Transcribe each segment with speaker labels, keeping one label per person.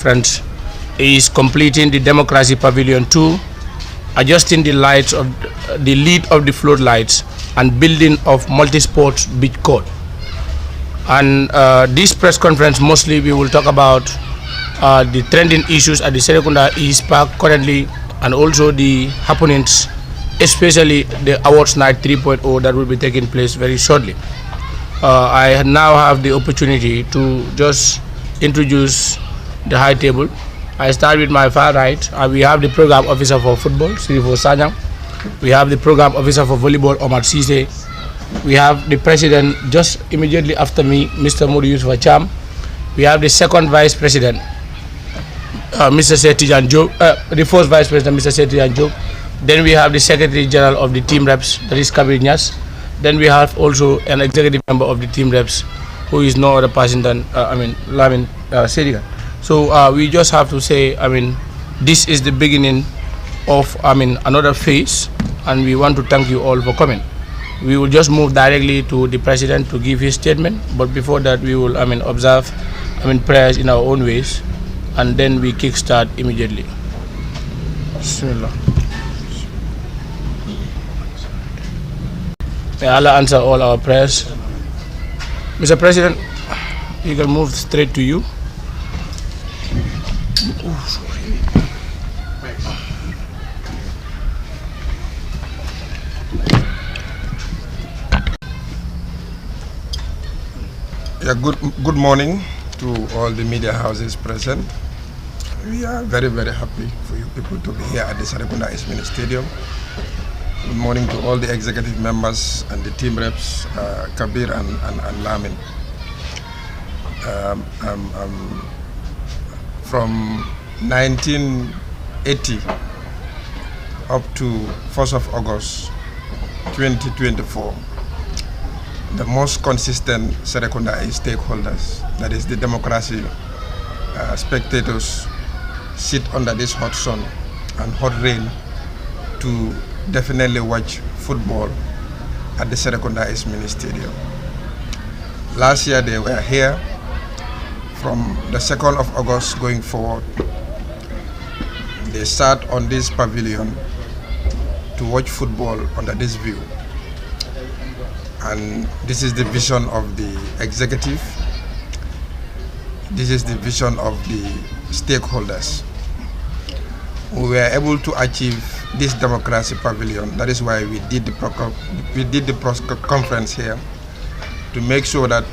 Speaker 1: Friends is completing the Democracy Pavilion 2, adjusting the lights of the lead of the floodlights, and building of multi-sports beach court. And this press conference, mostly we will talk about the trending issues at the Serekunda East Park currently, and also the happenings, especially the awards night 3.0 that will be taking place very shortly. I now have the opportunity to just introduce the high table. I start with my far right. We have the program officer for football, Sirifo Sanyang. We have the program officer for volleyball, Omar Sise. We have the president just immediately after me, Mr. Modu Yusuf Acham. We have the second vice president, Mr. Setijan Job, the first vice president, Mr. Setijan Job. Then we have the secretary general of the team reps, that is Kabir Nyas. Then we have also an executive member of the team reps, who is no other person than Lamin Sedigan. So we just have to say, this is the beginning of, another phase, and we want to thank you all for coming. We will just move directly to the president to give his statement, but before that we will, observe, prayers in our own ways, and then we kickstart immediately. Bismillah. May Allah answer all our prayers. Mr. President, you can move straight to you.
Speaker 2: Yeah, good morning to all the media houses present. We are very, very happy for you people to be here at the Serekunda East Mini Stadium. Good morning to all the executive members and the team reps, Kabir and Lamin. From 1980 up to 1st of August 2024, the most consistent Serekunda stakeholders, that is the democracy spectators, sit under this hot sun and hot rain to definitely watch football at the Serekunda East Mini Stadium. Last year they were here. From the 2nd of August going forward, they sat on this pavilion to watch football under this view. And this is the vision of the executive. This is the vision of the stakeholders. We were able to achieve this democracy pavilion. That is why we did the press conference here, to make sure that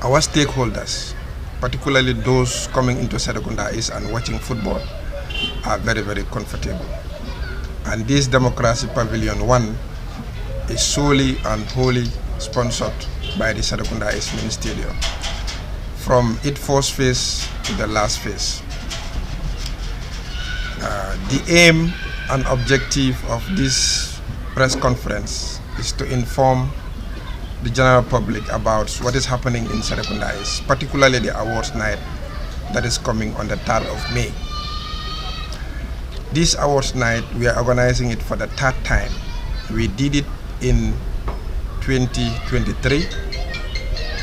Speaker 2: our stakeholders, particularly those coming into Serekunda East and watching football, are very, very comfortable. And this Democracy Pavilion 1 is solely and wholly sponsored by the Serekunda East Mini Stadium, from its first phase to the last phase. The aim and objective of this press conference is to inform the general public about what is happening in Serekunda East, particularly the awards night that is coming on the 3rd of May. This awards night, we are organizing it for the 3rd time. We did it in 2023,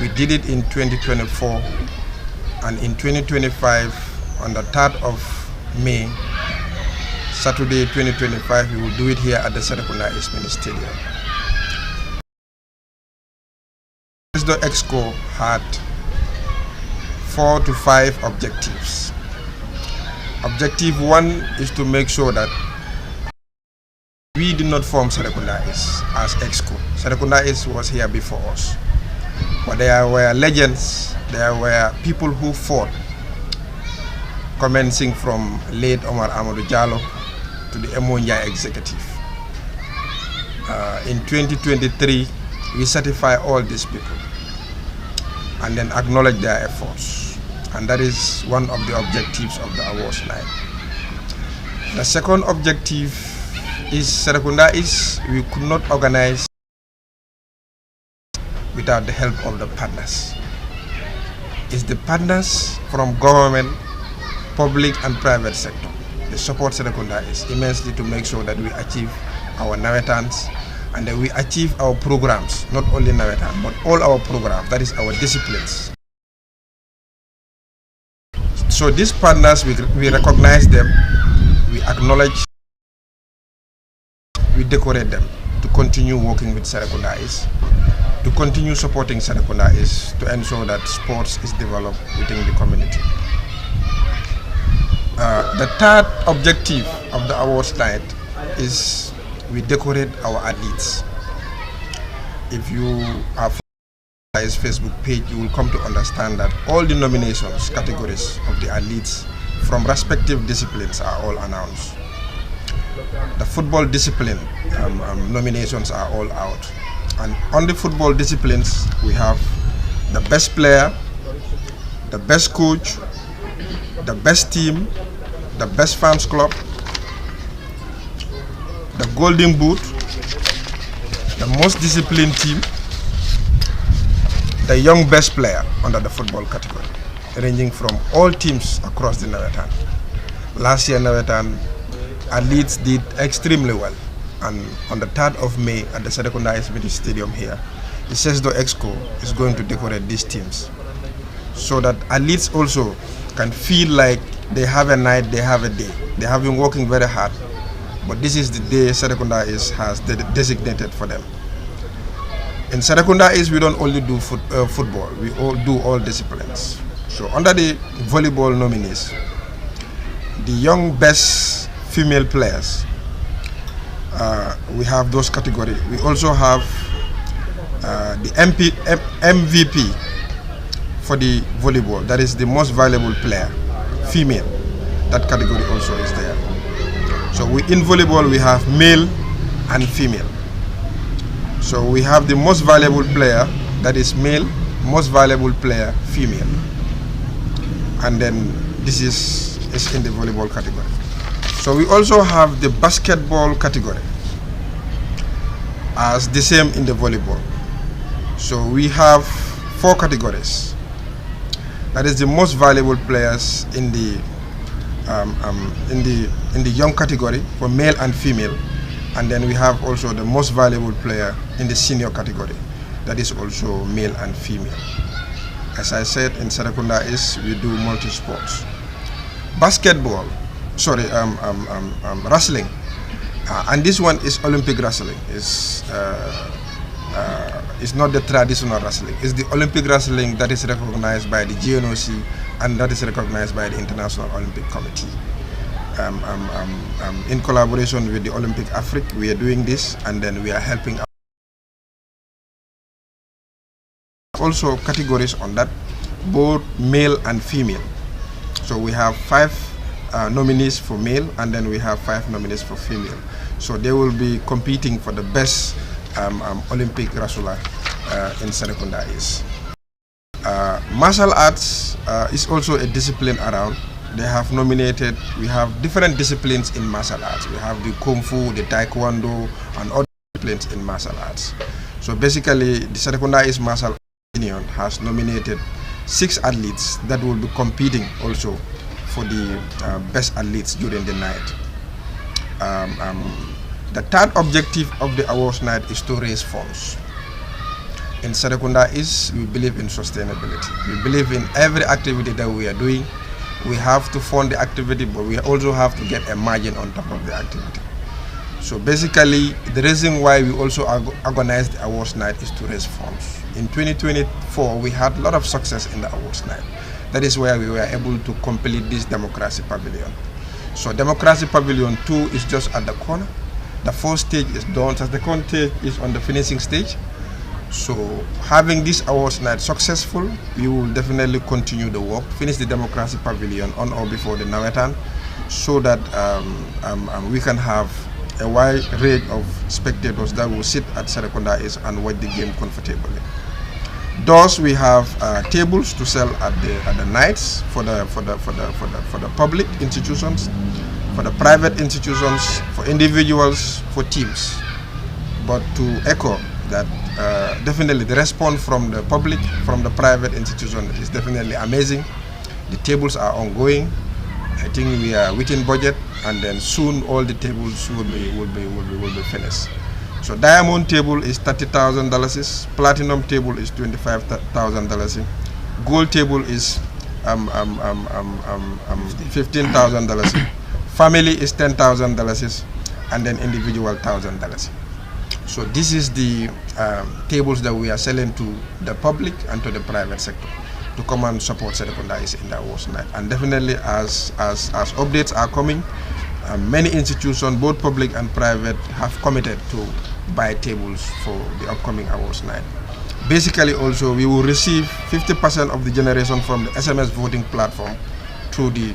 Speaker 2: we did it in 2024, and in 2025, on the 3rd of May, Saturday 2025, we will do it here at the Serekunda East Mini Stadium. Sesdo Exco had 4 to 5 objectives. Objective 1 is to make sure that we did not form Serekunda East as Exco. Serekunda East was here before us. But there were legends, there were people who fought, commencing from late Omar Amadou Jallo to the Emonja executive. In 2023, we certify all these people and then acknowledge their efforts. And that is one of the objectives of the awards night. The second objective is Serekunda East, we could not organize without the help of the partners. It's the partners from government, public and private sector. They support Serekunda East immensely to make sure that we achieve our nawetans and that we achieve our programs, not only Nawetan, but all our programs, that is our disciplines. So these partners, we recognize them, we acknowledge, we decorate them to continue working with Serekunda East, to continue supporting Serekunda East, to ensure that sports is developed within the community. The third objective of the awards night is we decorate our athletes. If you are following his Facebook page, you will come to understand that all the nominations categories of the athletes from respective disciplines are all announced. The football discipline nominations are all out, and on the football disciplines we have the best player, the best coach, the best team, the best fans club, the golden boot, the most disciplined team, the young best player under the football category, ranging from all teams across the Nawetan. Last year Nawetan athletes did extremely well, and on the 3rd of May at the Serekunda Exhibition Stadium here, the Sesdo Exco is going to decorate these teams so that athletes also can feel like they have a night, they have a day. They have been working very hard, but this is the day Serekunda has designated for them. In Serekunda we don't only do football, we all do all disciplines. So under the volleyball nominees, the young best female players, we have those categories. We also have the MVP for the volleyball, that is the most valuable player, female. That category also is there. So in volleyball we have male and female. So we have the most valuable player, that is male, most valuable player, female. And then this is in the volleyball category. So we also have the basketball category as the same in the volleyball. So we have 4 categories. That is the most valuable players in the young category for male and female, and then we have also the most valuable player in the senior category. That is also male and female. As I said, in Serekunda we do multi-sports. Basketball, wrestling, and this one is Olympic wrestling. It's not the traditional wrestling. It's the Olympic wrestling that is recognized by the GNOC and that is recognized by the International Olympic Committee. In collaboration with the Olympic Africa, we are doing this, and then we are helping out. Also categories on that, both male and female. So we have 5 nominees for male, and then we have 5 nominees for female. So they will be competing for the best Olympic wrestler in Serekunda East. Martial arts is also a discipline around. They have nominated, we have different disciplines in martial arts. We have the Kung Fu, the Taekwondo, and other disciplines in martial arts. So basically, the Serekunda East Martial Arts Union has nominated 6 athletes that will be competing also for the best athletes during the night. The third objective of the awards night is to raise funds. In Serekunda we believe in sustainability. We believe in every activity that we are doing. We have to fund the activity, but we also have to get a margin on top of the activity. So basically, the reason why we also organized the awards night is to raise funds. In 2024, we had a lot of success in the awards night. That is where we were able to complete this Democracy Pavilion. So Democracy Pavilion 2 is just at the corner. The 4th stage is done, the 2nd stage is on the finishing stage. So having this awards night successful, we will definitely continue the work, finish the Democracy Pavilion on or before the Nawetan, so that we can have a wide range of spectators that will sit at Serekunda East and watch the game comfortably. Thus, we have tables to sell at the nights for the public institutions, for the private institutions, for individuals, for teams. But to echo that, definitely the response from the public, from the private institution is definitely amazing. The tables are ongoing. I think we are within budget, and then soon all the tables will be finished. So diamond table is $30,000, platinum table is $25,000, gold table is $15,000. Family is $10,000, and then individual $1,000. So this is the tables that we are selling to the public and to the private sector to come and support Serekunda is in the awards night. And definitely as updates are coming, many institutions, both public and private, have committed to buy tables for the upcoming awards night. Basically also we will receive 50% of the generation from the SMS voting platform through the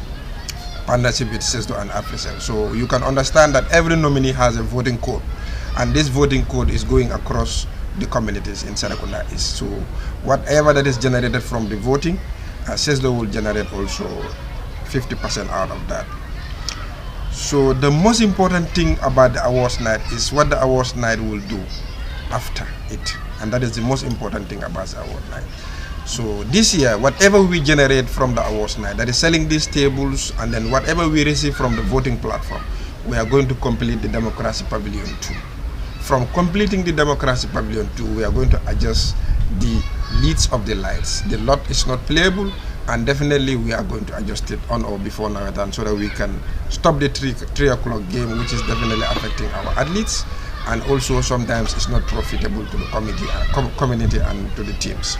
Speaker 2: partnership with Sesdo and Africell. So you can understand that every nominee has a voting code, and this voting code is going across the communities in Serekunda East. So whatever that is generated from the voting, Sesdo will generate also 50% out of that. So the most important thing about the awards night is what the awards night will do after it, and that is the most important thing about the award night. So this year, whatever we generate from the awards night, that is selling these tables, and then whatever we receive from the voting platform, we are going to complete the Democracy Pavilion 2. From completing the Democracy Pavilion 2, we are going to adjust the leads of the lights. The lot is not playable, and definitely we are going to adjust it on or before Nawatan so that we can stop the 3 o'clock game, which is definitely affecting our athletes, and also sometimes it's not profitable to the community and to the teams.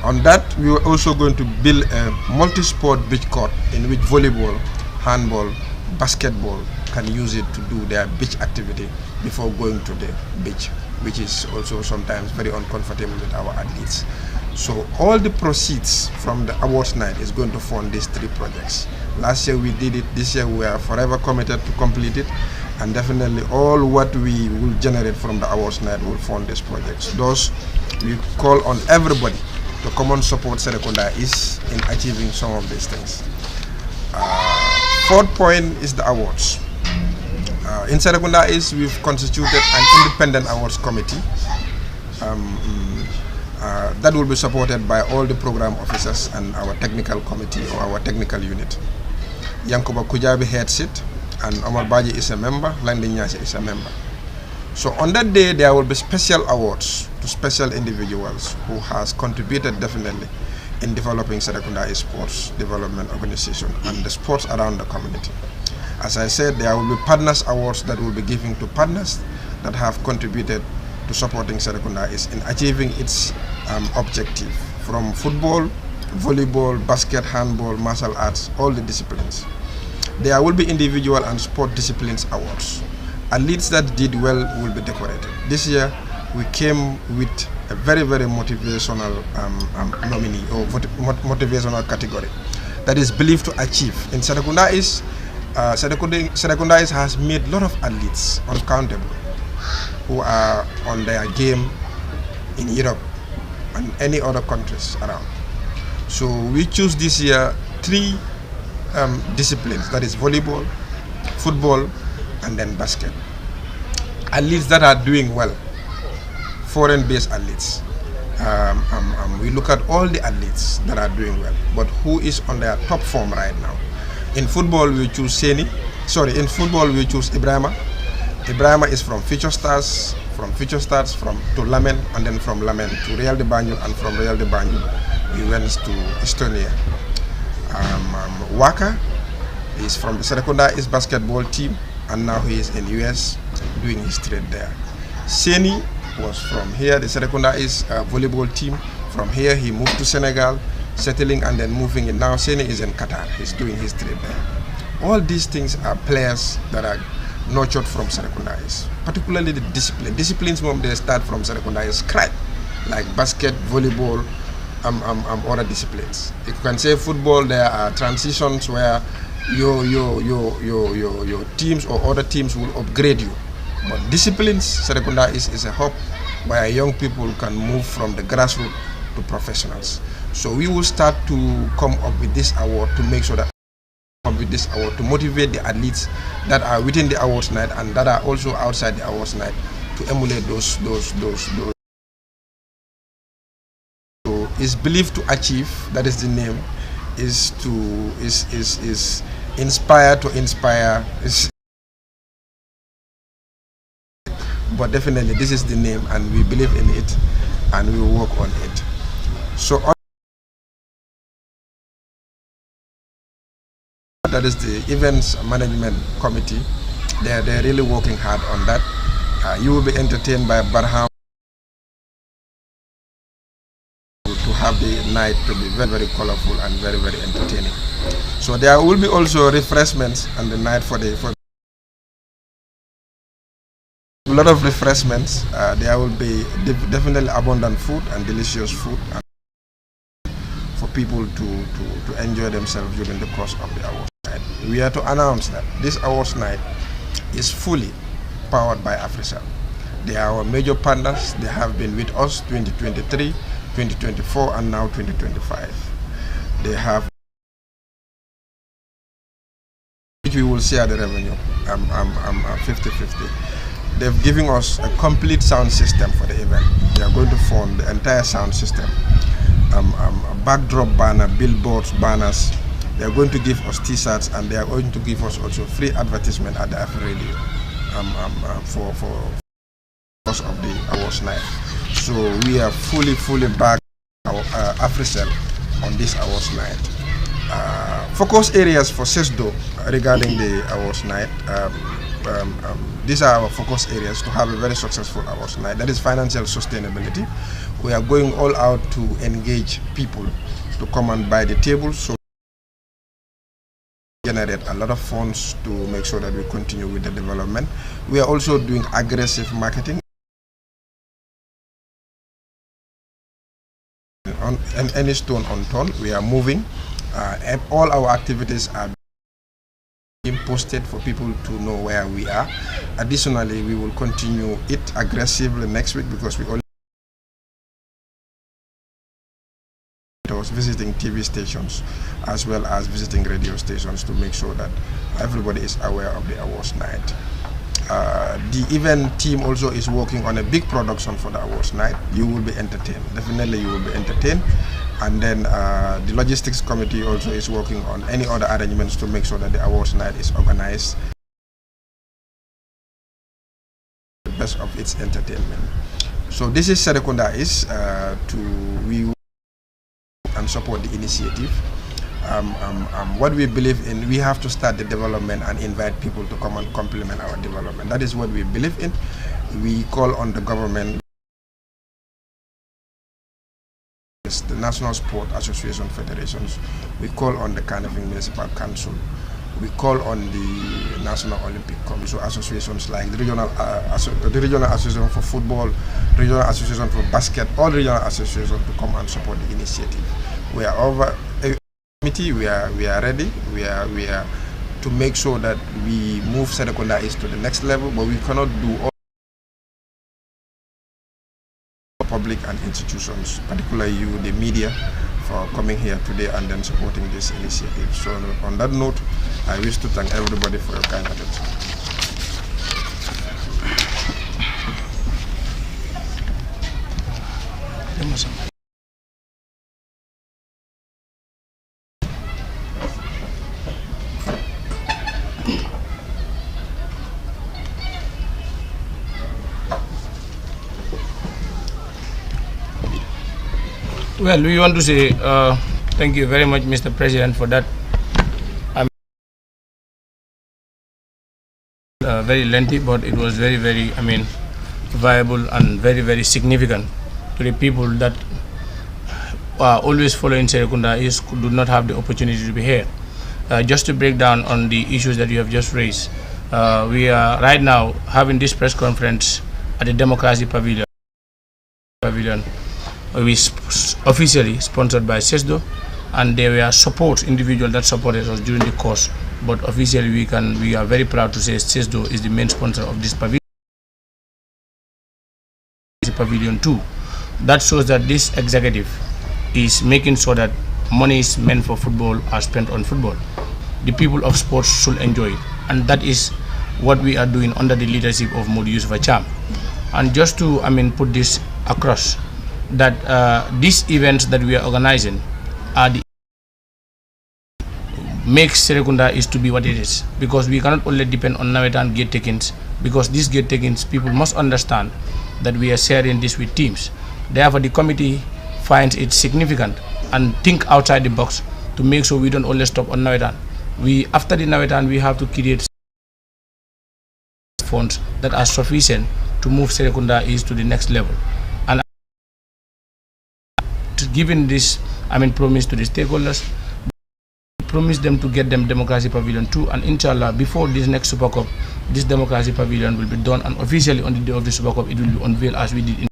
Speaker 2: On that, we are also going to build a multi-sport beach court in which volleyball, handball, basketball can use it to do their beach activity before going to the beach, which is also sometimes very uncomfortable with our athletes. So all the proceeds from the awards night is going to fund these 3 projects. Last year we did it, this year we are forever committed to complete it, and definitely all what we will generate from the awards night will fund these projects. Thus, we call on everybody to come and support Serekunda is in achieving some of these things. Fourth point is the awards. In Serekunda is we've constituted an independent awards committee that will be supported by all the program officers and our technical committee or our technical unit. Yankuba Kujabi heads it, and Omar Baji is a member, Landing Nyasi is a member. So on that day, there will be special awards to special individuals who has contributed definitely in developing Serekunda Sports Development Organization and the sports around the community. As I said, there will be partners awards that will be given to partners that have contributed to supporting Serekunda in achieving its objective, from football, volleyball, basket, handball, martial arts, all the disciplines. There will be individual and sport disciplines awards. Athletes that did well will be decorated. This year, we came with a very, very motivational nominee or motivational category that is believed to achieve. In Serekunda Serekunda has made a lot of athletes uncountable who are on their game in Europe and any other countries around. So we choose this year 3 disciplines, that is volleyball, football, and then basket. Athletes that are doing well, foreign-based athletes. We look at all the athletes that are doing well, but who is on their top form right now. In football, we choose in football we choose Ibrahima. Ibrahima is from Future Stars, to Lamen, and then from Lamen to Real de Banjul, and from Real de Banjul he went to Estonia. Waka is from the Serekunda basketball team, and now he is in US doing his trade there. Seni was from here, the Serekunda volleyball team. From here he moved to Senegal, settling and then moving in. Now Seni is in Qatar, he's doing his trade there. All these things are players that are nurtured from Serekunda, particularly the disciplines they start from Serekunda scratch, like basket, volleyball, other disciplines. You can say football, there are transitions where your teams or other teams will upgrade you. But disciplines, Serekunda is a hub where young people can move from the grassroots to professionals. So we will start to come up with this award to make sure that to motivate the athletes that are within the awards night and that are also outside the awards night to emulate those. So is believed to achieve, that is the name, is inspire to inspire. But definitely this is the name, and we believe in it, and we will work on it. So That is the events management committee. They're really working hard on that. You will be entertained by Barham to have the night to be very, very colorful and very, very entertaining. So there will be also refreshments on the night for a lot of refreshments. There will be definitely abundant food and delicious food for people to enjoy themselves during the course of the awards night. We are to announce that this awards night is fully powered by Africell. They are our major partners. They have been with us 2023, 2024, and now 2025. They have, which we will share the revenue. I'm 50-50. They've given us a complete sound system for the event. They are going to fund the entire sound system. A backdrop banner, billboards, banners. They are going to give us t-shirts, and they are going to give us also free advertisement at the Afro Radio for course of the awards night. So we are fully backed Africell on this awards night. Focus areas for Sesdo regarding the awards night. These are our focus areas to have a very successful awards night. That is financial sustainability. We are going all out to engage people to come and buy the tables, so generate a lot of funds to make sure that we continue with the development. We are also doing aggressive marketing. On any stone unturned, we are moving. And all our activities are being posted for people to know where we are. Additionally, we will continue it aggressively next week, because we already visiting TV stations as well as visiting radio stations to make sure that everybody is aware of the awards night. The event team also is working on a big production for the awards night. You will be entertained. Definitely you will be entertained. And then the logistics committee also is working on any other arrangements to make sure that the awards night is organized the best of its entertainment. So this is Serekunda is we and support the initiative. What we believe in, we have to start the development and invite people to come and complement our development. That is what we believe in. We call on the government, the National Sport Association Federations. We call on the Carnifing Municipal Council. We call on the National Olympic Committee, so associations like the Regional Association for Football, Regional Association for Basket, all regional associations to come and support the initiative. We are over a committee. We are ready. We are to make sure that we move Serekunda East to the next level, but we cannot do all public and institutions, particularly you, the media, for coming here today and then supporting this initiative. So on that note, I wish to thank everybody for your kind attention.
Speaker 1: Well, we want to say thank you very much, Mr. President, for that. Very lengthy, but it was very, viable and very, very significant to the people that are always following Serekunda is do not have the opportunity to be here. Just to break down on the issues that you have just raised, we are right now having this press conference at the Democracy Pavilion. We officially sponsored by Sesdo, and there were individuals that supported us during the course. But officially, we are very proud to say Sesdo is the main sponsor of this pavilion. Pavilion 2. That shows that this executive is making sure that money is meant for football are spent on football. The people of sports should enjoy it, and that is what we are doing under the leadership of Modou Youssoufa Cham. And just to put this across, that these events that we are organizing are the makes Serekunda is to be what it is, because we cannot only depend on Nawetan gate takings, because these gate takings, people must understand that we are sharing this with teams. Therefore, the committee finds it significant and think outside the box to make sure we don't only stop on Nawetan. after the nawetan, we have to create funds that are sufficient to move Serekunda East to the next level. And given this, promise to the stakeholders, promise them to get them Democracy Pavilion 2, and inshallah, before this next Super Cup, this Democracy Pavilion will be done, and officially on the day of the Super Cup, it will be unveiled as we did in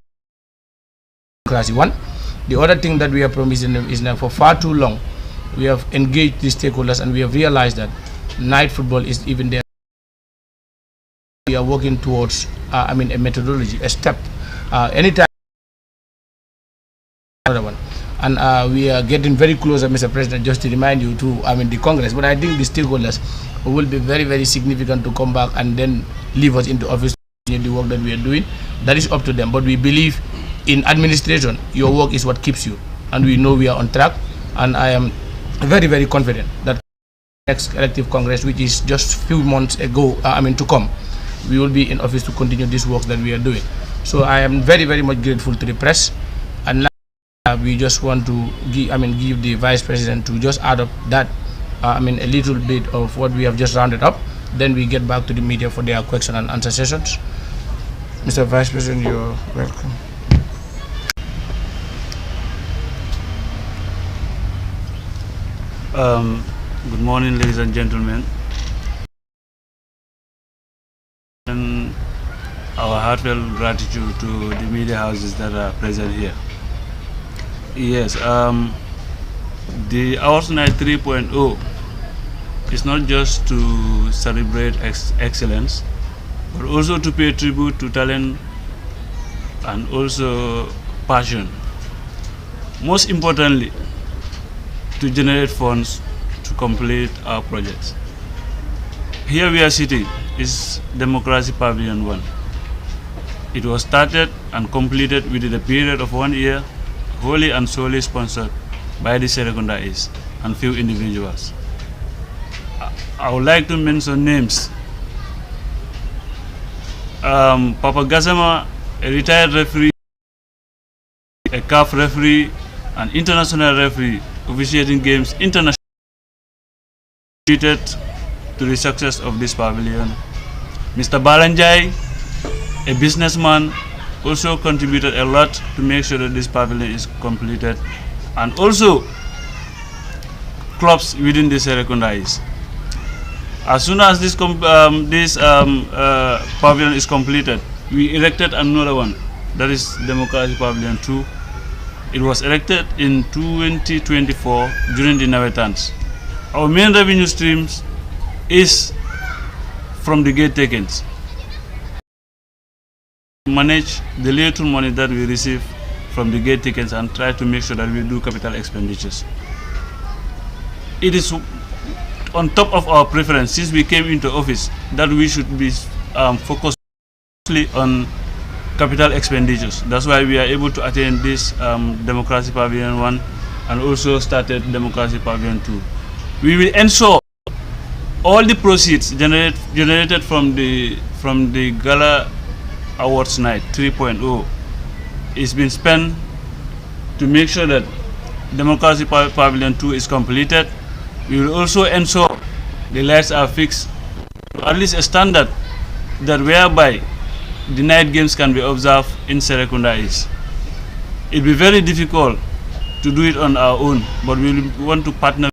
Speaker 1: Democracy 1. The other thing that we are promising them is that for far too long, we have engaged the stakeholders, and we have realized that night football is even there. We are working towards, a methodology, a step. Anytime, another one. And we are getting very close, Mr. President, just to remind you to, the Congress. But I think the stakeholders will be very, very significant to come back and then leave us into office to the work that we are doing. That is up to them. But we believe in administration, your work is what keeps you. And we know we are on track. And I am very, very confident that next elective Congress, which is just a few months ago, to come, we will be in office to continue this work that we are doing. So I am very, very much grateful to the press. And we just want to give the Vice President to just add up that, a little bit of what we have just rounded up. Then we get back to the media for their question and answer sessions. Mr. Vice President, you're welcome.
Speaker 3: Good morning, ladies and gentlemen. And our heartfelt gratitude to the media houses that are present here. Yes, the Hours Night 3.0 is not just to celebrate excellence, but also to pay tribute to talent and also passion. Most importantly, to generate funds to complete our projects. Here we are sitting is Democracy Pavilion 1. It was started and completed within a period of 1 year, wholly and solely sponsored by the Serekunda East and few individuals. I would like to mention names. Papa Gazama, a retired referee, a CAF referee, an international referee, officiating games internationally, contributed to the success of this pavilion. Mr. Balanjai, a businessman, also contributed a lot to make sure that this pavilion is completed, and also clubs within the Serekunda East. As soon as this pavilion is completed, we erected another one, that is Democracy Pavilion 2. It was erected in 2024 during the Nawetans. Our main revenue streams is from the gate takings. Manage the little money that we receive from the gate tickets and try to make sure that we do capital expenditures. It is on top of our preference since we came into office that we should be focused on capital expenditures. That's why we are able to attain this Democracy Pavilion 1 and also started Democracy Pavilion 2. We will ensure all the proceeds generated from the Gala Awards Night 3.0 is being spent to make sure that Democracy Pavilion 2 is completed. We will also ensure the lights are fixed to at least a standard that whereby the night games can be observed in Serekunda East. It will be very difficult to do it on our own, but we want to partner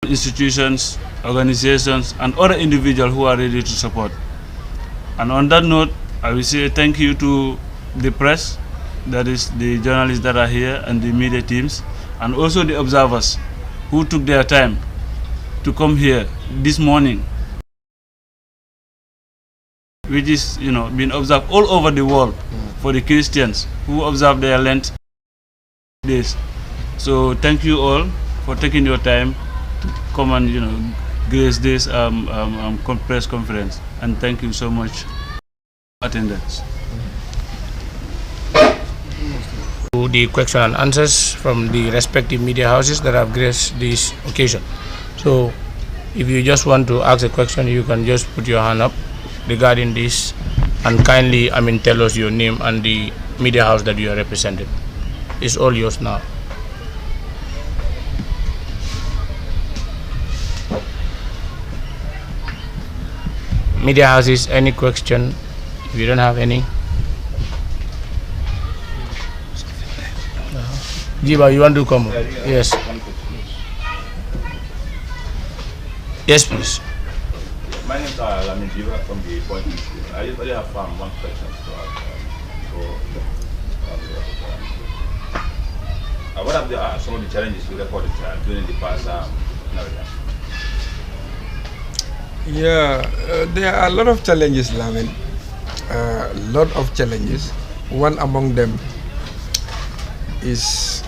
Speaker 3: with institutions, organizations, and other individuals who are ready to support. And on that note, I will say thank you to the press, that is the journalists that are here and the media teams, and also the observers who took their time to come here this morning, which is being observed all over the world for the Christians who observe their Lent days. So thank you all for taking your time to come and grace this press conference, and thank you so much for attendance.
Speaker 1: To the question and answers from the respective media houses that have graced this occasion. So if you just want to ask a question, you can just put your hand up regarding this and kindly tell us your name and the media house that you are representing. It's all yours now. Media houses, any question? If you don't have any. Jiba, you want to come? Yes. Yes, please.
Speaker 4: My name is Lamin Jiba from the Point Institute. I usually have one question to ask. What are some of the challenges you recorded during the past narrative?
Speaker 2: Yeah, there are a lot of challenges, Lamin. A lot of challenges. One among them is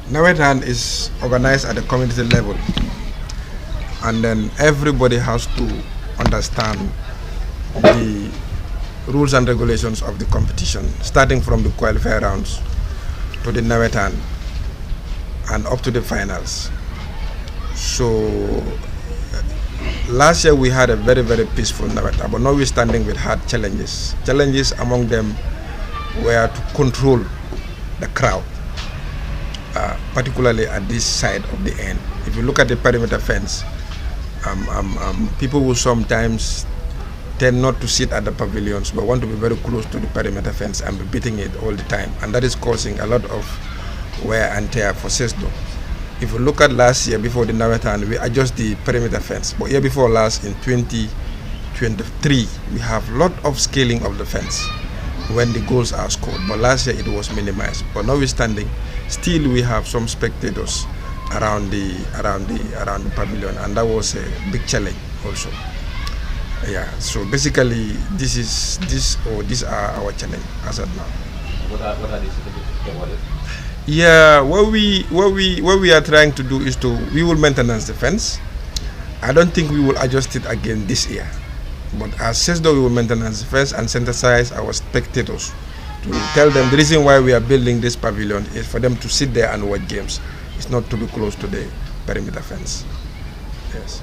Speaker 2: Nawetan is organized at the community level, and then everybody has to understand the rules and regulations of the competition, starting from the qualifier rounds to the Nawetan and up to the finals. So last year we had a very, very peaceful Nawetan, but notwithstanding we had challenges. Challenges among them were to control the crowd, particularly at this side of the end. If you look at the perimeter fence, people will sometimes tend not to sit at the pavilions but want to be very close to the perimeter fence and be beating it all the time, and that is causing a lot of wear and tear for Sesdo. If you look at last year before the Nawetan, we adjust the perimeter fence, but year before last in 2023 we have a lot of scaling of the fence when the goals are scored, but last year it was minimized. But notwithstanding, still we have some spectators around the pavilion, and that was a big challenge also. Yeah, so basically these are our challenge as of now.
Speaker 4: What are the challenges?
Speaker 2: Yeah, what we are trying to do is we will maintenance the fence. I don't think we will adjust it again this year, but as Sesdo we will maintenance the fence and sensitize our spectators to tell them the reason why we are building this pavilion is for them to sit there and watch games. It's not to be close to the perimeter fence. Yes.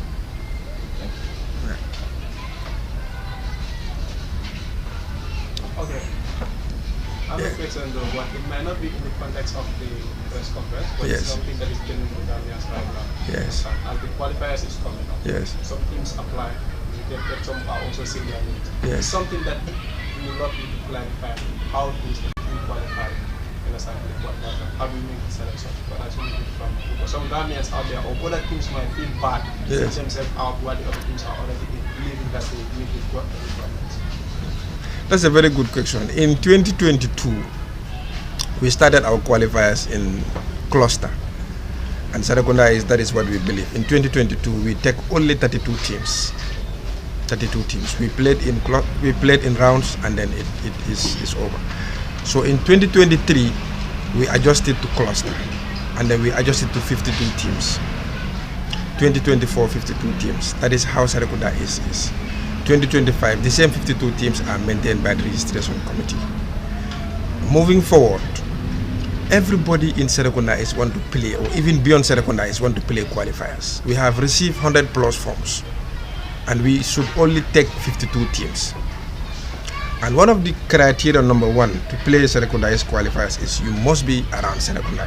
Speaker 5: Okay. I have a question though, but it might not be in the context of the press conference, but it's something that is dealing with Gambians right now.
Speaker 2: Yes.
Speaker 5: As the qualifiers is coming up.
Speaker 2: Yes.
Speaker 5: Some teams apply, but some are also seeing their needs.
Speaker 2: Yes.
Speaker 5: It's something that we will not need to clarify how things that we qualify in a certain qualifier. How do we make the selection? But that's only from because some Gambians out there or other teams might feel bad, see themselves out while the other teams are already in, believing that they meet the requirements.
Speaker 2: That's a very good question. In 2022, we started our qualifiers in cluster, and Sarakunda that is what we believe. In 2022, we take only 32 teams. 32 teams. We played in rounds, and then it is over. So in 2023, we adjusted to cluster, and then we adjusted to 52 teams. 2024, 52 teams. That is how Sarakunda is. 2025, the same 52 teams are maintained by the registration committee. Moving forward, everybody in Serekunda is want to play, or even beyond Serekunda is want to play qualifiers. We have received 100 plus forms, and we should only take 52 teams. And one of the criteria number one to play Serekunda qualifiers is you must be around Serekunda.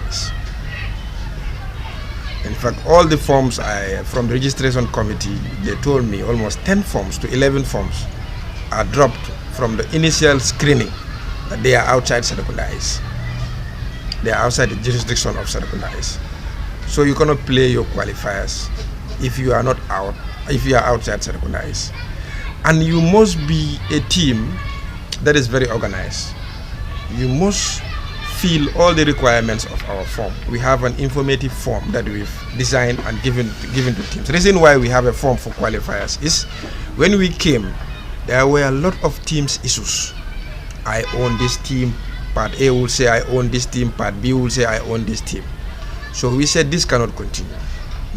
Speaker 2: In fact, all the forms from the registration committee, they told me almost 10 forms to 11 forms are dropped from the initial screening that they are outside Serekunda. They are outside the jurisdiction of Serekunda. So you cannot play your qualifiers if you are outside Serekunda. And you must be a team that is very organized. You must fill all the requirements of our form. We have an informative form that we've designed and given to teams. The reason why we have a form for qualifiers is when we came, there were a lot of teams issues. I own this team, part A will say I own this team, part B will say I own this team. So we said this cannot continue.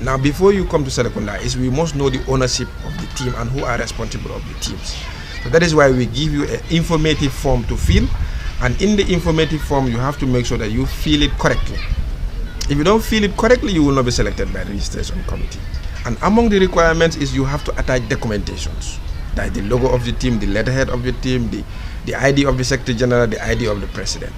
Speaker 2: Now before you come to Serekunda, we must know the ownership of the team and who are responsible of the teams. So that is why we give you an informative form to fill. And in the informative form, you have to make sure that you fill it correctly. If you don't fill it correctly, you will not be selected by the registration committee. And among the requirements is you have to attach documentations. That is the logo of the team, the letterhead of the team, the ID of the Secretary General, the ID of the President.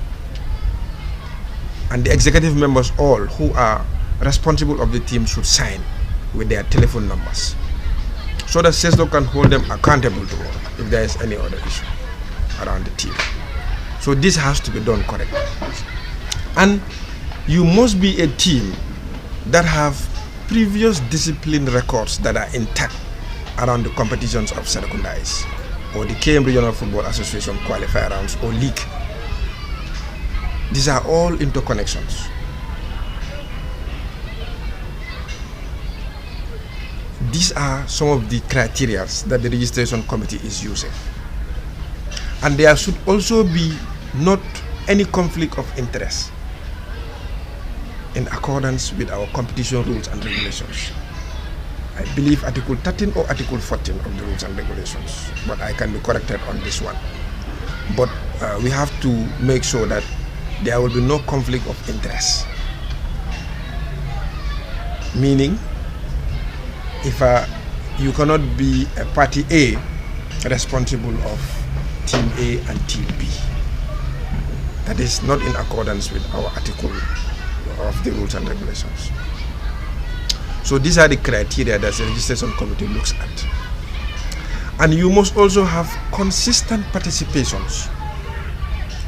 Speaker 2: And the executive members, all who are responsible of the team, should sign with their telephone numbers. so that Sesdo can hold them accountable tomorrow if there is any other issue around the team. So this has to be done correctly. And you must be a team that have previous discipline records that are intact around the competitions of Serekundais or the KM Regional Football Association qualifier rounds or league. These are all interconnections. These are some of the criteria that the registration committee is using. And there should also be not any conflict of interest in accordance with our competition rules and regulations. I believe Article 13 or Article 14 of the rules and regulations, but I can be corrected on this one. But we have to make sure that there will be no conflict of interest. Meaning, if you cannot be a party A responsible of team A and team B. That is not in accordance with our article of the rules and regulations. So these are the criteria that the registration committee looks at. And you must also have consistent participations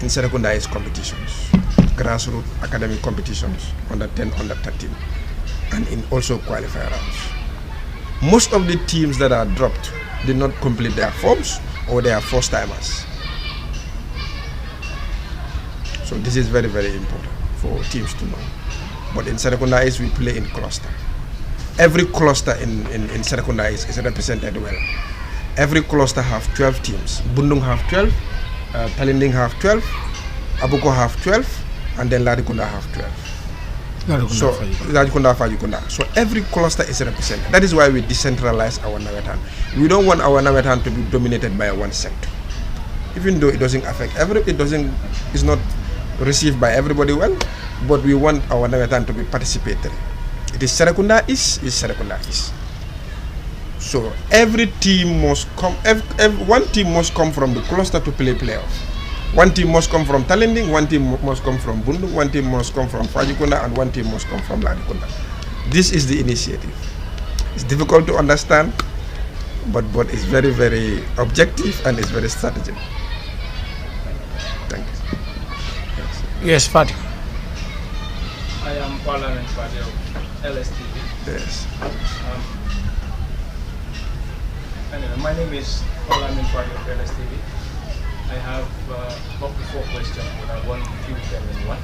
Speaker 2: in Serekundai's competitions, grassroots academic competitions, under 10, under 13, and in also qualifier rounds. Most of the teams that are dropped did not complete their forms or they are first timers. So this is very, very important for teams to know. But in Serekundais we play in cluster. Every cluster in Serekundais is represented well. Every cluster have 12 teams. Bundung have 12, Talinding have 12, Abuko have 12, and then Ladikunda have 12. So Ladikunda, Fajikunda. So every cluster is represented. That is why we decentralize our Nawetan. We don't want our Nawetan to be dominated by one sector. Even though it doesn't affect it's not received by everybody well, but we want our Nawetan to be participatory. It is Serekunda is Serekunda is. So every team must come, one team must come from the cluster to play playoff. One team must come from Talinding, one team must come from Bundu, one team must come from Fajikunda, and one team must come from Ladikunda. This is the initiative. It's difficult to understand, but it's very, very objective and it's very strategic. Thank you.
Speaker 1: Yes, Fatih.
Speaker 5: I am Parliament Party of LSTV.
Speaker 2: Yes.
Speaker 5: Anyway, my name is Parliament Party of LSTV. I have up to 4 questions, but I want to few them in one.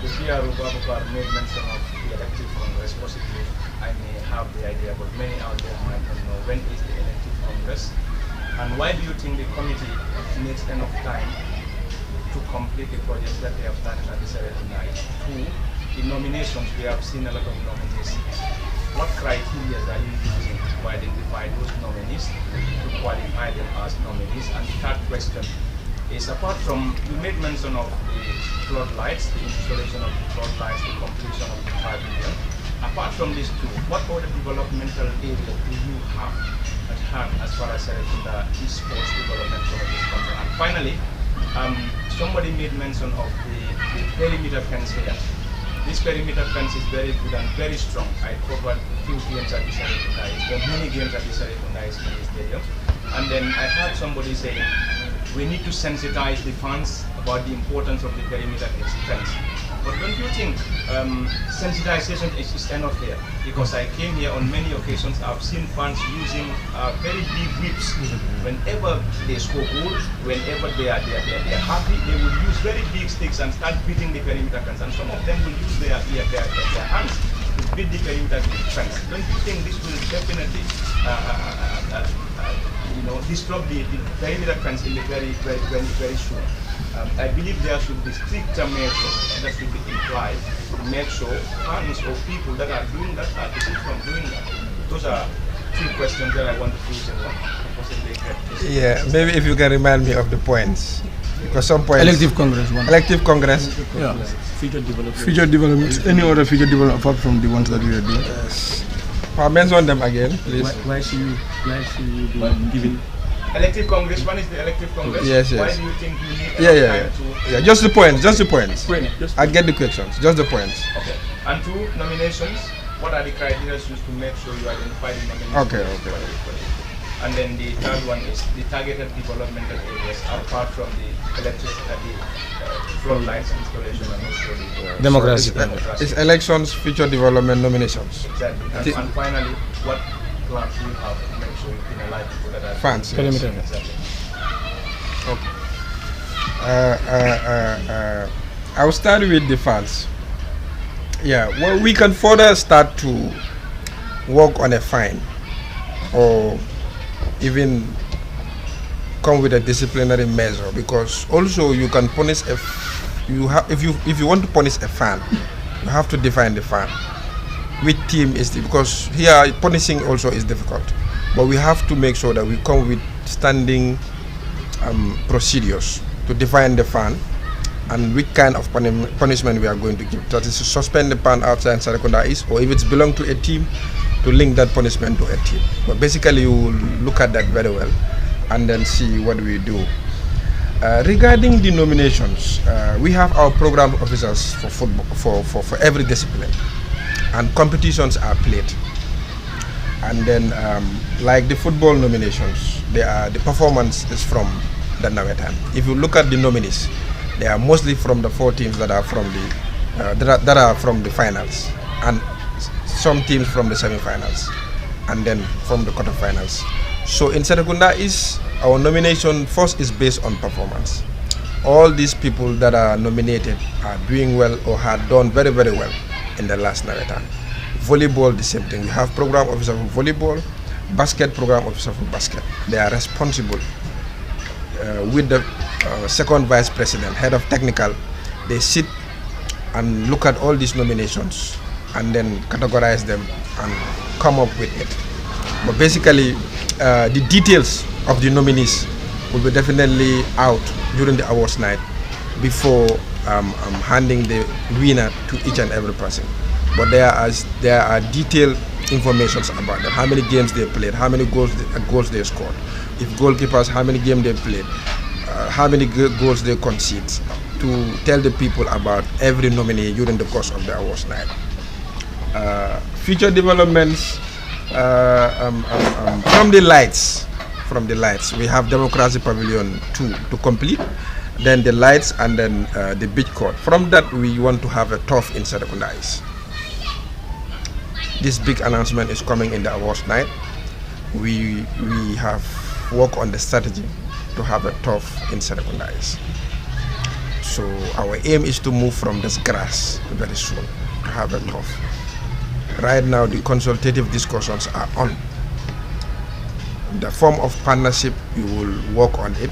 Speaker 5: The PRO Babakar made mention of the elective congress. Possibly I may have the idea, but many out there might not know when is the elective congress, and why do you think the committee needs enough time to complete the projects that they have started at the Serekunda? 2, in nominations, we have seen a lot of nominees. What criteria are you using to identify those nominees, to qualify them as nominees? And the third question is, apart from, you made mention of the floodlights, the installation of the floodlights, the completion of the pavilion. Apart from these 2, what other developmental areas do you have at hand as far as Serekunda esports development is concerned? And finally, somebody made mention of the perimeter fence here. This perimeter fence is very good and very strong. I covered a few games at the Serekunda, or many games at the Serekunda Stadium. And then I heard somebody saying, we need to sensitize the fans about the importance of the perimeter fence. But don't you think sensitization is enough here? Because I came here on many occasions, I've seen fans using very big whips. Whenever they score goals, whenever they are happy, they will use very big sticks and start beating the perimeter fence. And some of them will use their hands to beat the perimeter fence. Don't you think this will definitely disrupt the perimeter fence in the very soon? I believe there should be stricter measures that should be implied to make sure fans or people that are doing that are dissuaded from doing that. Those are 2 questions that I want to pose in one.
Speaker 2: Yeah, maybe if you can remind me of the points. Because some points.
Speaker 1: Elective Congress, one.
Speaker 2: Elective Congress.
Speaker 1: Yeah.
Speaker 3: Future development.
Speaker 1: Future development. Any other future development apart from the ones that we are doing?
Speaker 2: Yes. Mention them again, please.
Speaker 3: Why should you be giving?
Speaker 5: Elective Congress, one is the elective Congress.
Speaker 2: Yes.
Speaker 5: Why do you think you need time to...
Speaker 2: Yeah, just the points. I get the questions, just the points.
Speaker 5: Okay. And 2, nominations. what are the criteria used to make sure you identify the nominations?
Speaker 2: Okay.
Speaker 5: And then the third one is the targeted developmental areas apart from the electricity, floodlights installation, and also the
Speaker 1: Democracy.
Speaker 2: It's elections, future development, nominations.
Speaker 5: Exactly. And finally, what plans do you have to make sure you can allow people that are
Speaker 2: Funds.
Speaker 1: Perimeter.
Speaker 5: Exactly.
Speaker 2: I'll start with the funds. Yeah, well, we can further start to work on a fine, or even come with a disciplinary measure, because also you can punish if you want to punish a fan, you have to define the fan. Which team is the, because here punishing also is difficult, but we have to make sure that we come with standing procedures to define the fan and which kind of punishment we are going to give. That is to suspend the fan outside Serekunda East, or if it's belong to a team, to link that punishment to a team. But basically you will look at that very well and then see what we do. Regarding the nominations, we have our program officers for football, for every discipline, and competitions are played. And then like the football nominations, the performance is from the Nawetan. If you look at the nominees, they are mostly from the 4 teams that are from the finals, and some teams from the semi-finals, and then from the quarterfinals. So in Serekunda our nomination first is based on performance. All these people that are nominated are doing well or had done very, very well in the last Nawetan. Volleyball, the same thing. We have program officer for volleyball, basket program officer for basket. They are responsible with the second vice president, head of technical. They sit and look at all these nominations and then categorize them and come up with it. But basically, the details of the nominees will be definitely out during the awards night before handing the winner to each and every person. But there are detailed information about them: how many games they played, how many goals they scored, if goalkeepers, how many games they played, how many goals they concede, to tell the people about every nominee during the course of the awards night. Future developments from the lights. We have Democracy Pavilion 2 to complete, then the lights, and then the beach court. From that, we want to have a turf in Serekunda East. This big announcement is coming in the awards night. We have worked on the strategy to have a turf in Serekunda East. So our aim is to move from this grass very soon to have a turf. Right now, the consultative discussions are on. The form of partnership, we will work on it,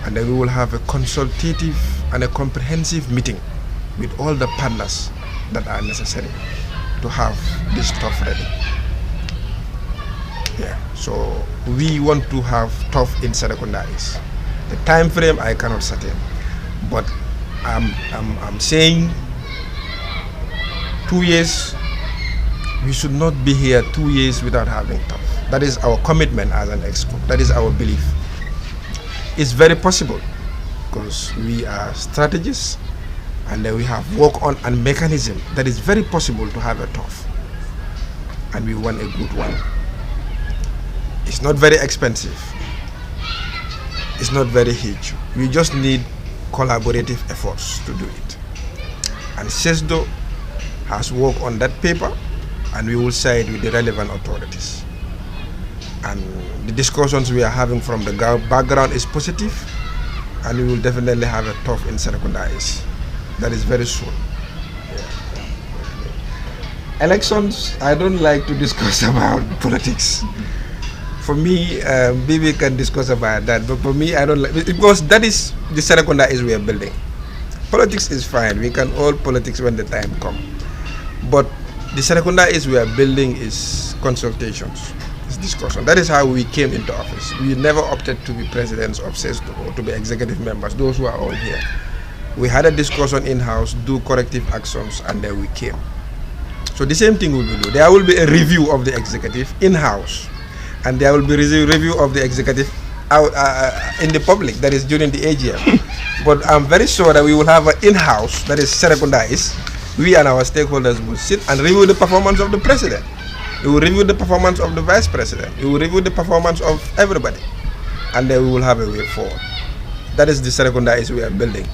Speaker 2: and then we will have a consultative and a comprehensive meeting with all the partners that are necessary to have this stuff ready. Yeah, so we want to have tough in Serekunda East. The time frame I cannot certain, but I'm saying 2 years. We should not be here 2 years without having tough. That is our commitment as an exco. That is our belief. It's very possible because we are strategists, and then we have work on and mechanism that is very possible to have a tough, and we want a good one. It's not very expensive. It's not very huge. We just need collaborative efforts to do it. And Sesdo has worked on that paper, and we will side with the relevant authorities. And the discussions we are having from the background is positive, and we will definitely have a tough in Serekunda East. That is very soon. Yeah. Elections, I don't like to discuss about politics. For me, Bibi can discuss about that, but for me, I don't like, because that is the Serekunda East we are building. Politics is fine. We can all politics when the time comes. But the Serekunda East we are building is consultations. Discussion. That is how we came into office. We never opted to be presidents of Sesdo or to be executive members, those who are all here. We had a discussion in-house, do corrective actions, and then we came. So the same thing we will do. There will be a review of the executive in-house, and there will be a review of the executive out in the public, that is during the AGM. But I'm very sure that we will have an in-house, that is Serekunda East, we and our stakeholders will sit and review the performance of the president. We will review the performance of the vice president. We will review the performance of everybody. And then we will have a way forward. That is the Serekunda we are building.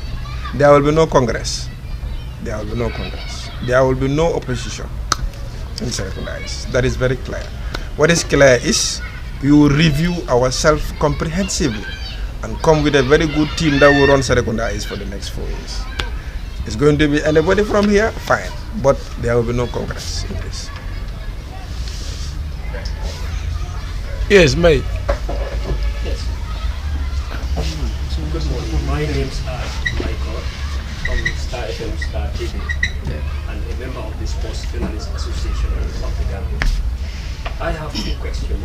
Speaker 2: There will be no Congress. There will be no Congress. There will be no opposition in Serekunda. That is very clear. What is clear is we will review ourselves comprehensively and come with a very good team that will run Serekunda for the next 4 years. It's going to be anybody from here, fine, but there will be no Congress in this.
Speaker 1: Yes, mate.
Speaker 6: Yes. Good morning. My name is Michael from Star FM, Star TV, and a member of the Sports Journalists Association of the Gambia. I have 2 questions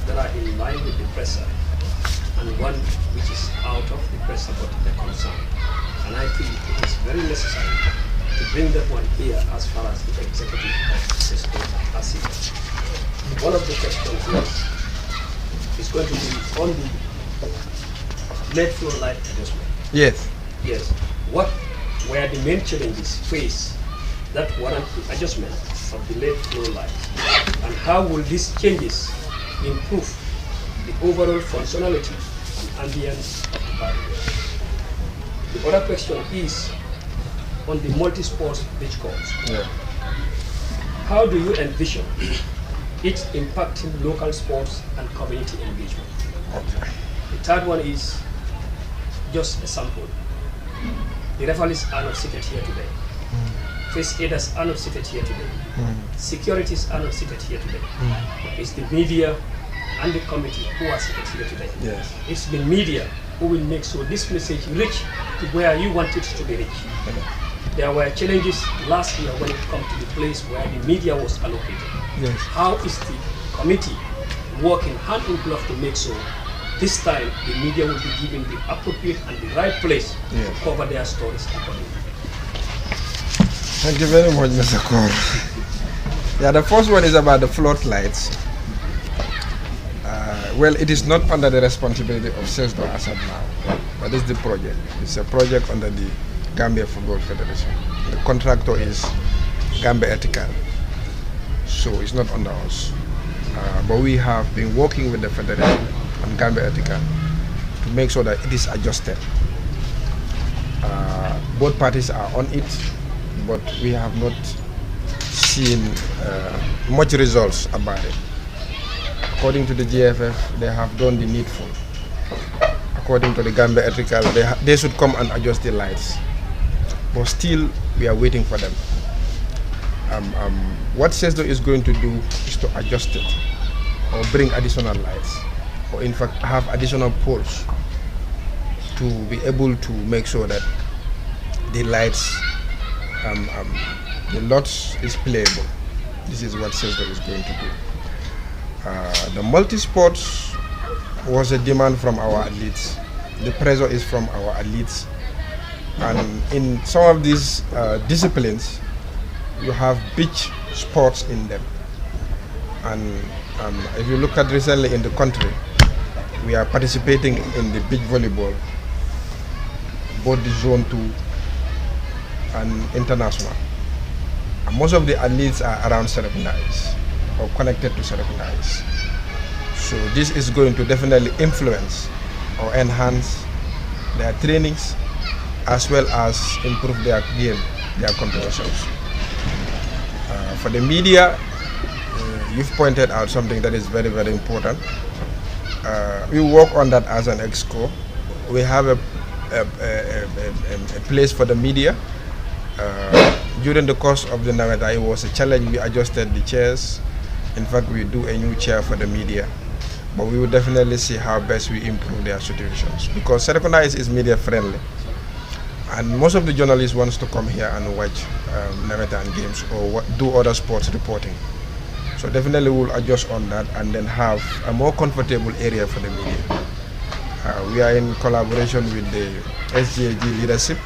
Speaker 6: that are in line with the presser, and one which is out of the presser but a concern. And I feel it is very necessary to bring that one here as far as the executive of Sesdo are concerned. One of the questions is going to be on the lead floor light adjustment.
Speaker 2: Yes.
Speaker 6: Yes. What were the main challenges faced that warrant the adjustment of the lead floor lights? And how will these changes improve the overall functionality and ambience of the park? The other question is on the multi-sports beach courts.
Speaker 2: Yeah.
Speaker 6: How do you envision it impacting local sports and community engagement?
Speaker 2: Okay.
Speaker 6: The third one is just a sample. The referees are not seated here today. Face aiders are not seated here today. Securities are not seated here today. It's the media and the committee who are seated here today.
Speaker 2: Yes.
Speaker 6: It's the media who will make sure this message reach to where you want it to be reached. There were challenges last year when it comes to the place where the media was allocated.
Speaker 2: Yes.
Speaker 6: How is the committee working hand in glove to make sure this time the media will be given the appropriate and the right place to cover their stories accordingly?
Speaker 2: Thank you very much, Mr. Kaur. Yeah, the first one is about the floodlights. Well, it is not under the responsibility of Sesdo as of now. That is the project. It's a project under the Gambia Football Federation. The contractor is Gambia Ethical, so it's not under us. But we have been working with the Federation and Gambia Ethical to make sure that it is adjusted. Both parties are on it, but we have not seen much results about it. According to the GFF, they have done the needful. According to the Gambia Ethical, they should come and adjust the lights. But still, we are waiting for them. What Sesdo is going to do is to adjust it, or bring additional lights, or in fact have additional poles to be able to make sure that the lights, the lots is playable. This is what Sesdo is going to do. The multi-sports was a demand from our athletes. The pressure is from our athletes. And in some of these disciplines, you have beach sports in them. And if you look at recently in the country, we are participating in the beach volleyball, both the Zone 2 and international. And most of the athletes are around Serekunda or connected to Serekunda. So this is going to definitely influence or enhance their trainings as well as improve their game, their competitions. For the media, you've pointed out something that is very, very important. We work on that as an EXCO. We have a place for the media. During the course of the Naweta, it was a challenge. We adjusted the chairs. In fact, we do a new chair for the media. But we will definitely see how best we improve their situations. Because Serekunda is media friendly. And most of the journalists wants to come here and watch Naweta and games or do other sports reporting. So definitely we'll adjust on that and then have a more comfortable area for the media. We are in collaboration with the SGAG leadership.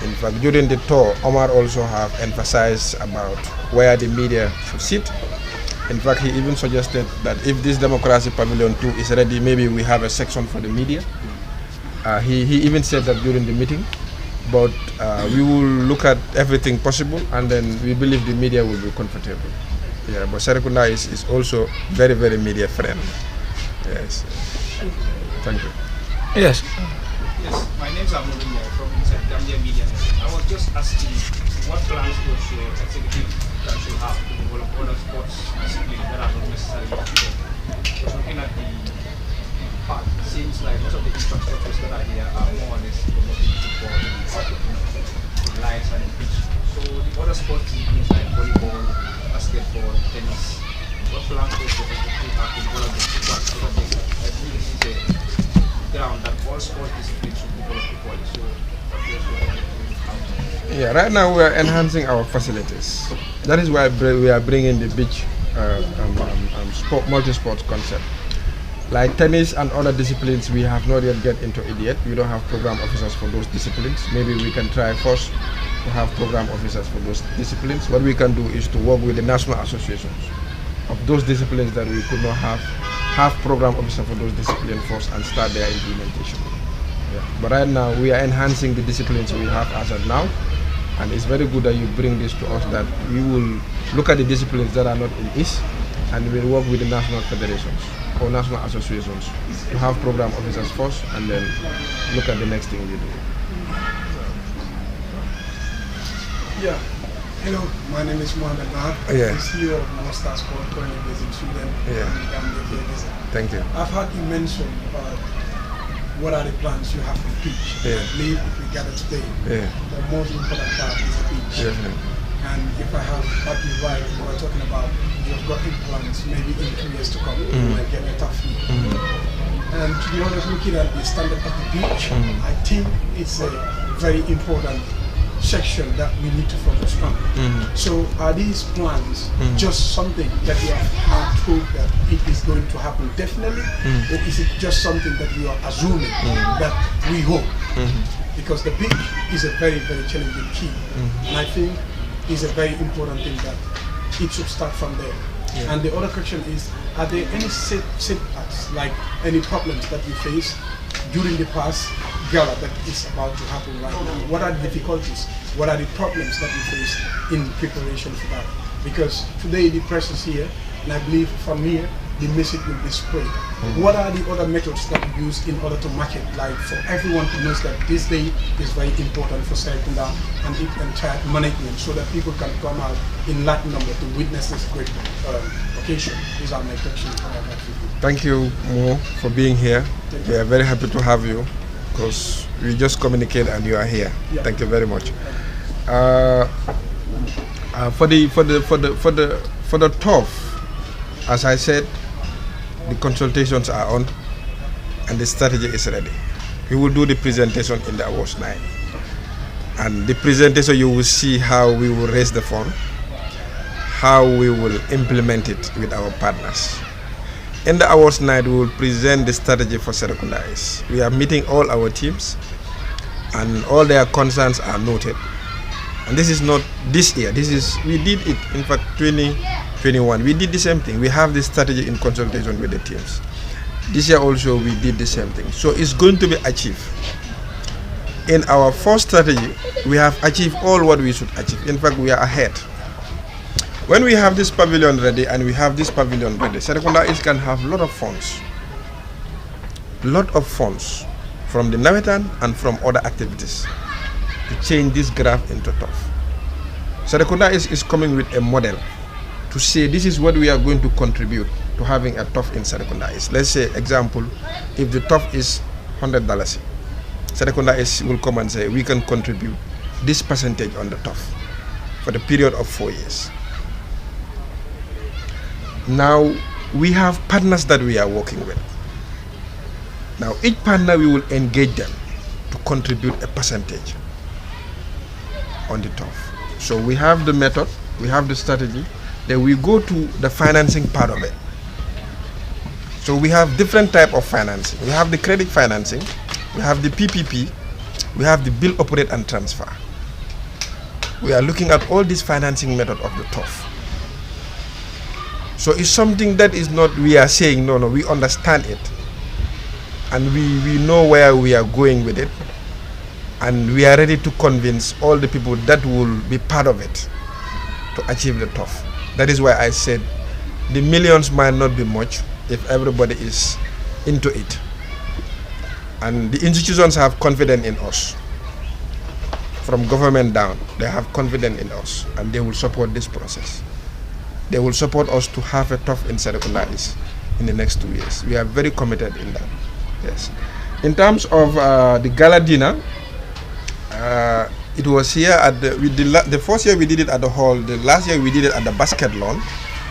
Speaker 2: In fact, during the tour, Omar also have emphasized about where the media should sit. In fact, he even suggested that if this Democracy Pavilion 2 is ready, maybe we have a section for the media. He even said that during the meeting. but we will look at everything possible, and then we believe the media will be comfortable. Yeah, but Serekunda is also very, very media friendly. Yes. Thank you.
Speaker 1: Yes.
Speaker 7: Yes, my name is Amadou from inside Gambia Media. I was just asking what plans does your executive council have to develop other sports disciplines that are not necessarily football? Because looking at the part, it seems like most of the infrastructures that are here are more or less promoting football, the lights and the pitch. So the other sports disciplines like volleyball, basketball, tennis, what plans does your executive have to develop the football so that I believe this is a ground that all sports disciplines should develop equally. So
Speaker 2: yeah, right now we are enhancing our facilities. That is why we are bringing the beach multi-sports concept. Like tennis and other disciplines, we have not yet get into it yet. We don't have program officers for those disciplines. Maybe we can try first to have program officers for those disciplines. What we can do is to work with the national associations of those disciplines that we could not have program officer for those disciplines first and start their implementation. Yeah. But right now we are enhancing the disciplines we have as of now, and it's very good that you bring this to us, that we will look at the disciplines that are not in East, and we'll work with the national federations or national associations to have program officers first and then look at the next thing we do.
Speaker 8: Yeah. Hello, my name is Mohamed Nahar.
Speaker 2: Yeah.
Speaker 8: I'm CEO of Monster Sport, currently based in Sweden.
Speaker 2: Yeah. Thank you.
Speaker 8: I've heard you mention about what are the plans you have for pitch.
Speaker 2: Yeah.
Speaker 8: I believe if we gather today, the most important part is the pitch.
Speaker 2: Yeah.
Speaker 8: And if I have heard you right, you were talking about you've got plans maybe in 2 years to come, you might get a tough year. And to be honest, looking at the standard of the pitch, I think it's a very important section that we need to focus on. So are these plans just something that you have told that it is going to happen definitely, or is it just something that you are assuming that we hope? Because the pitch is a very, very challenging key, and I think it's a very important thing that it should start from there. And the other question is, are there any setbacks, like any problems that you face during the past gala that is about to happen right now? What are the difficulties? What are the problems that you face in preparation for that? Because today the press is here, and I believe from here the message will be spread. What are the other methods that you use in order to market, like for everyone to know that this day is very important for Serekunda and its entire management, so that people can come out in large number to witness this great occasion? These are my questions.
Speaker 2: Thank you, Mo, for being here. We are very happy to have you, because we just communicate and you are here. Yeah. Thank you very much. For the turf, as I said, the consultations are on and the strategy is ready. We will do the presentation in the awards night, and the presentation you will see how we will raise the fund, how we will implement it with our partners. In the awards night, we will present the strategy for Serekunda. We are meeting all our teams, and all their concerns are noted. And this is not this year. We did it, in fact, 2021. We did the same thing. We have this strategy in consultation with the teams. This year also, we did the same thing. So it's going to be achieved. In our first strategy, we have achieved all what we should achieve. In fact, we are ahead. When we have this pavilion ready and we have this pavilion ready, Serekunda can have a lot of funds. From the Nawetan and from other activities to change this graph into tough. Serekunda is coming with a model to say this is what we are going to contribute to having a tough in Serekunda. Let's say, example, if the tough is $100, Serekunda will come and say we can contribute this percentage on the tough for the period of 4 years. Now we have partners that we are working with. Now each partner, we will engage them to contribute a percentage on the tough. So we have the method, we have the strategy, then we go to the financing part of it. So we have different type of financing. We have the credit financing, we have the PPP, we have the bill, operate and transfer. We are looking at all this financing method of the tough. So it's something that is not, we are saying, no, we understand it. And we know where we are going with it. And we are ready to convince all the people that will be part of it to achieve the turf. That is why I said the millions might not be much if everybody is into it. And the institutions have confidence in us. From government down, they have confidence in us, and they will support this process. They will support us to have a turf in Serekunda East in the next 2 years. We are very committed in that. Yes. In terms of the gala dinner, it was here at the first year we did it at the hall. The last year we did it at the basket lawn.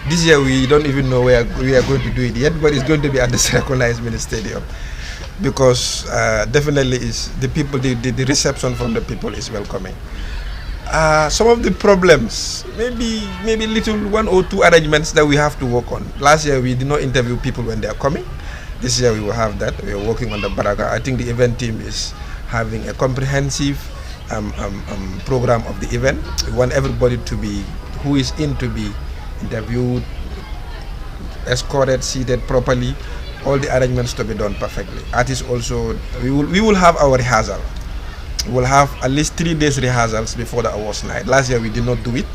Speaker 2: This year we don't even know where we are going to do it yet, but it's going to be at the Serekunda East Mini Stadium, because definitely is the people, the reception from the people is welcoming. Some of the problems, maybe little 1 or 2 arrangements that we have to work on. Last year we did not interview people when they are coming. This year we will have that. We are working on the baraka. I think the event team is having a comprehensive program of the event. We want everybody to be, who is in, to be interviewed, escorted, seated properly, all the arrangements to be done perfectly. Artists also, we will have our rehearsal. We will have at least 3 days rehearsals before the awards night. Last year we did not do it.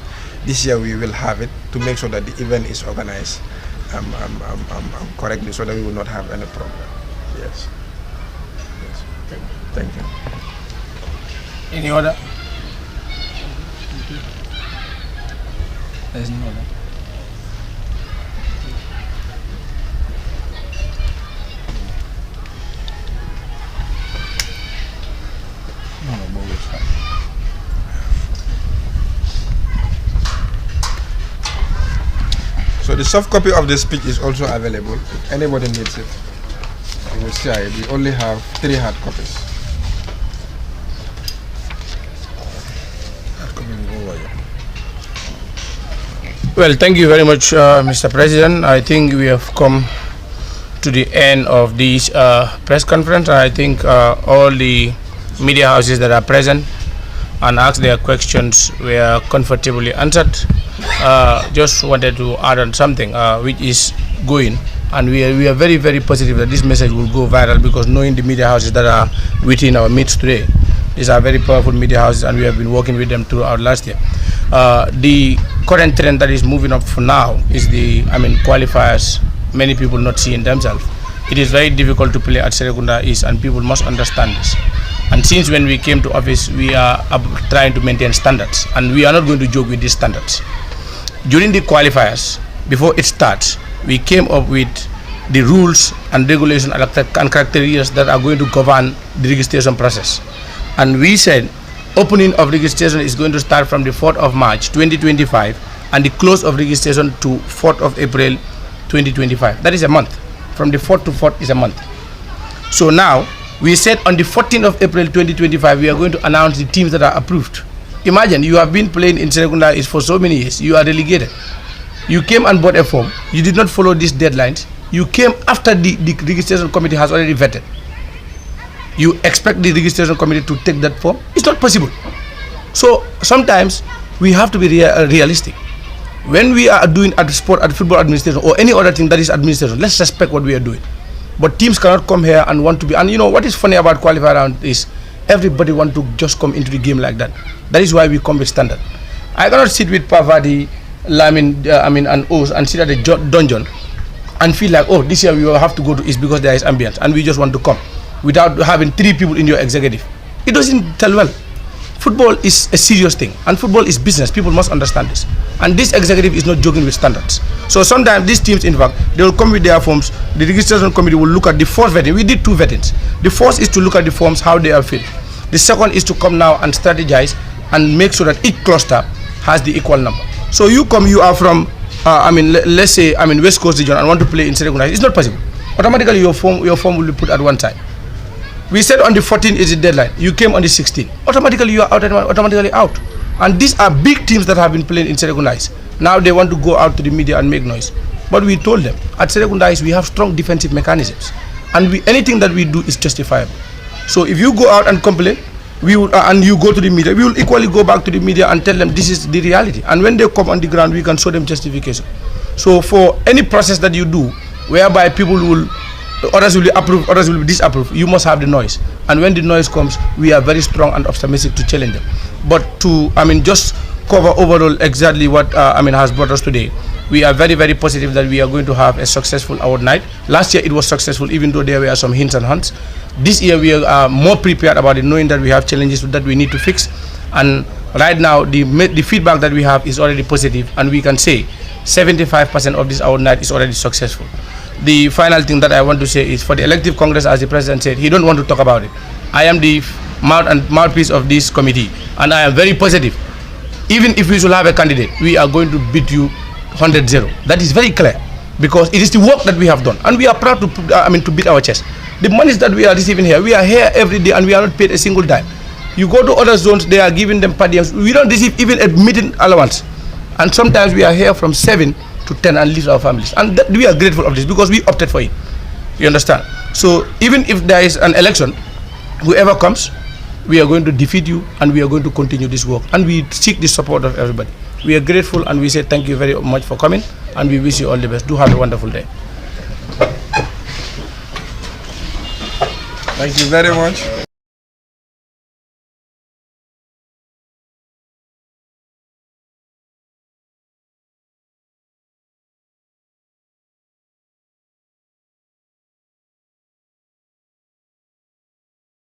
Speaker 2: This year we will have it to make sure that the event is organized correctly, so that we will not have any problem. Yes. Yes. Okay. Thank you.
Speaker 1: Any other? There's no other.
Speaker 2: So the soft copy of the speech is also available. If anybody needs it, we will share it. We only have 3 hard copies.
Speaker 1: Well, thank you very much, Mr. President. I think we have come to the end of this press conference. I think all the media houses that are present and asked their questions were comfortably answered. Just wanted to add on something which is going, and we are very, very positive that this message will go viral, because knowing the media houses that are within our midst today, these are very powerful media houses, and we have been working with them throughout last year. The current trend that is moving up for now is qualifiers. Many people not seeing themselves. It is very difficult to play at Serekunda East, and people must understand this. And since when we came to office, we are trying to maintain standards, and we are not going to joke with these standards. During the qualifiers, before it starts, we came up with the rules and regulations and characteristics that are going to govern the registration process. And we said opening of registration is going to start from the 4th of March 2025, and the close of registration to 4th of April 2025. That is a month. From the 4th to 4th is a month. So now we said on the 14th of April 2025 we are going to announce the teams that are approved. Imagine, you have been playing in Serekunda for so many years. You are relegated. You came and bought a form. You did not follow these deadlines. You came after the registration committee has already vetted. You expect the registration committee to take that form? It's not possible. So sometimes we have to be realistic. When we are doing at sport, at football administration, or any other thing that is administration, let's respect what we are doing. But teams cannot come here and want to be, and you know what is funny about qualifier round is everybody want to just come into the game like that. That is why we come with standard. I cannot sit with Pavadi, Lamin, and Oz and sit at the dungeon and feel like, oh, this year we will have to go to East because there is ambience, and we just want to come without having 3 people in your executive. It doesn't tell well. Football is a serious thing, and football is business. People must understand this. And this executive is not joking with standards. So sometimes these teams, in fact, they will come with their forms. The registration committee will look at the first vetting. We did 2 vettings. The first is to look at the forms, how they are filled. The second is to come now and strategize and make sure that each cluster has the equal number. So you come, you are from, let's say, West Coast region and want to play in Serekunda. It's not possible. Automatically your form will be put at one side. We said on the 14th is the deadline. You came on the 16th. Automatically you are automatically out. And these are big teams that have been playing in Serekunda. Now they want to go out to the media and make noise. But we told them at Serekunda we have strong defensive mechanisms, and anything that we do is justifiable. So if you go out and complain, we will, and you go to the media, we will equally go back to the media and tell them this is the reality. And when they come on the ground, we can show them justification. So for any process that you do, whereby people will, others will approve, others will disapprove, you must have the noise. And when the noise comes, we are very strong and optimistic to challenge them. But to, just cover overall exactly what, has brought us today, we are very, very positive that we are going to have a successful award night. Last year it was successful, even though there were some hints and hunts. This year we are more prepared about it, knowing that we have challenges that we need to fix. And right now, the feedback that we have is already positive, and we can say 75% of this award night is already successful. The final thing that I want to say is, for the elective Congress, as the President said, he don't want to talk about it. I am the mouthpiece of this committee, and I am very positive. Even if we should have a candidate, we are going to beat you 100-0. That is very clear, because it is the work that we have done, and we are proud to to beat our chest. The monies that we are receiving here, we are here every day, and we are not paid a single dime. You go to other zones, they are giving them per diems. We don't receive even a meeting allowance, and sometimes we are here from 7 to 10 and leave our families, and we are grateful of this because we opted for it. You understand? So even if there is an election, whoever comes, we are going to defeat you, and we are going to continue this work, and we seek the support of everybody. We are grateful, and we say thank you very much for coming, and we wish you all the best. Do have a wonderful day.
Speaker 2: Thank you very much.